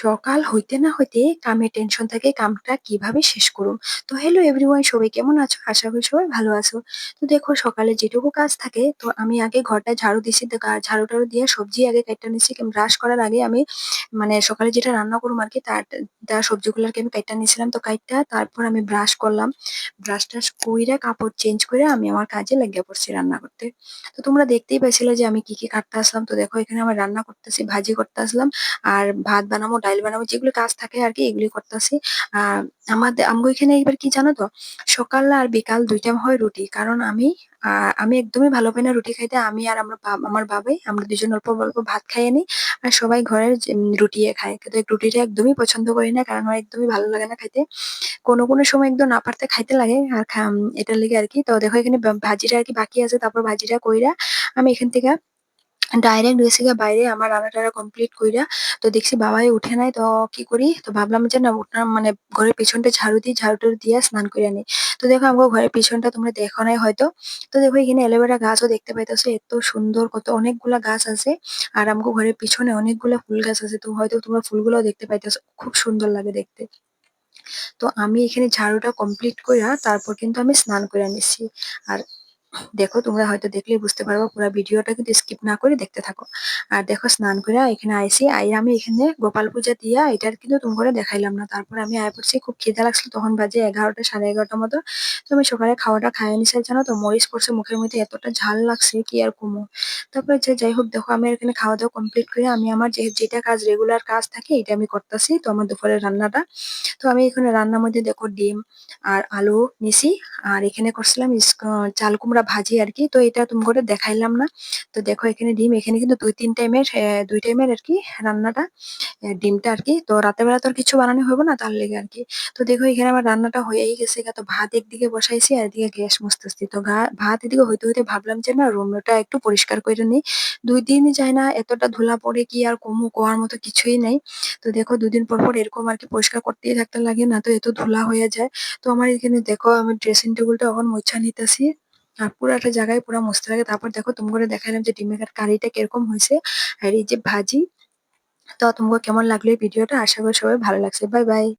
সকাল হইতে না হইতে কামের টেনশন থাকে কামটা কিভাবে শেষ করুম। তো হ্যালো এভরিওয়ান, সবাই কেমন আছো? আশা করি সবাই ভালো আছো। তো দেখো, সকালে যেটুকু কাজ থাকে তো আমি আগে ঘরটা ঝাড়ু দিছি, তো ঝাড়ু টাড়ু দিয়ে সবজি আগে কাইটটা নিছি। ব্রাশ করার আগে আমি মানে সকালে যেটা রান্না করুম আর কি, তার তার সবজিগুলো আর কি আমি কাইটটা নিছিলাম। তো কাইটটা তারপর আমি ব্রাশ করলাম, ব্রাশ টাশ কইরা কাপড় চেঞ্জ করে আমি আমার কাজে লাগিয়ে পড়ছি রান্না করতে। তো তোমরা দেখতেই পাইছিলে যে আমি কি কি কাটতে আসলাম। তো দেখো, এখানে আমার রান্না করতেছি, ভাজি করতে আসলাম, আর ভাত বানাবো, ডাইল বানাবো, যেগুলো কাজ থাকে আরকি এগুলি করতাছি। আর আমগো এখানে এবার কি জানো তো? সকাল আর বিকাল ২ টাইম হয় রুটি। কারণ আমি একদমই ভালো পাই না রুটি খাইতে। আমি আর আমার বাবাই আমরা ২ জন অল্প, অল্প ভাত খাইয়ে নিই। আর সবাই ঘরের রুটিয়ে খায়। কিন্তু এই রুটিটা একদমই পছন্দ করি না। কারণ আমার একদমই ভালো লাগে না খাইতে। কোনো সময় একদম না পারতে খাইতে লাগে। আর এটার লেগে আরকি। তো দেখো, এখানে ভাজিটা আরকি বাকি আছে। তারপর ভাজিটা কইরা আমি এখান থেকে ডাইরেক্ট গেছি গিয়া বাইরে আমার রান্না-টান্না কমপ্লিট কইরা। তো দেখছি বাবাই উঠে নাই। তো কি করি? তো ভাবলাম যে না, উঠলাম মানে ঘরের পিছনটা ঝাড়ু দিই, ঝাড়ু-টাড়ু দিয়া স্নান কইরা নিই। তো দেখো, আমগো ঘরের পিছনটা তোমরা দেখো নাই হয়তো। তো দেখো, এখানে অ্যালোভেরা গাছও দেখতে পাইতেছো। এত সুন্দর, কত অনেকগুলা গাছ আছে। আর আমগো ঘরের পিছনে অনেকগুলা ফুল গাছ আছে। তো হয়তো তোমরা ফুলগুলাও দেখতে পাইতেছো। খুব সুন্দর লাগে দেখতে। তো আমি এখানে ঝাড়ুটা কমপ্লিট কইরা তারপর কিন্তু আমি স্নান কইরা নিছি। আর দেখো, তোমরা হয়তো দেখলেই বুঝতে পারবা, পুরা ভিডিওটা কিন্তু স্কিপ না করে দেখতে থাকো। আর দেখো, স্নান কইরা এখানে আইছি। আইয়া আমি এখানে গোপাল পূজা দিয়া এটার কিন্তু তোমারে দেখাইলাম না। তারপরে আমি আয়া পড়ছি, খুব খিদা লাগছিল, তখন বাজে ১১টা ১১:৩০ মতো। তো আমি সকালে খাওয়াটা খাইয়া নিছি। আর জানো তো, মরিচ পড়ছে মুখের মধ্যে, এতটা ঝাল লাগছে কি আর কমু। তারপরে যাই হোক, দেখো আমি এখানে খাওয়া-দাওয়া কমপ্লিট করে আমি আমার যেটা কাজ, রেগুলার কাজ থাকে এটা আমি করতাছি। তো আমার দুপুরের রান্নাটা। তো আমি এখানে রান্নার মধ্যে দেখো ডিম আর আলু নিছি। আর এখানে করছিলাম চাল কুমড়া ভাজি আরকি। তো এটা তোমাকে দেখাইলাম না। তো দেখো, এখানে ডিম, এখানে কিন্তু ২-৩ টাইমের ২ টাইমের আরকি রান্নাটা, ডিমটা আরকি। তো রাতের বেলা তো আর কিছু বানানো হইব না, তার লেগে আরকি। তো দেখো, এখানে আমার রান্নাটা হয়েই গেছে গা। তো ভাত একদিকে বসাইছি আর এদিকে গ্যাস মুছতেছি। তো ভাত এদিকে হইতে, হইতে ভাবলাম যে না, রুমটা একটু পরিষ্কার কইরা নিই। ২ দিনই যায় না, এতটা ধুলা পড়ে কি আর কমু, কোয়ার মতো কিছুই নাই। তো দেখো, ২ দিন পর এরকম আরকি পরিষ্কার করতেই থাকতে লাগে, না তো এত ধুলা হয়ে যায়। তো আমার এখানে দেখো, আমি ড্রেসিং টেবিলটা এখন মুইছা নিতেছি। আর পুরাটা জায়গায় পুরা মুছতে লাগে। তারপর দেখো, তোমাকে দেখাইলাম যে ডিমের কারিটা কিরকম হইছে। আর এই যে ভাজি। তো তোমাকে কেমন লাগলো এই ভিডিওটা? আশা করি সবাই ভালো লাগছে। Bye, by.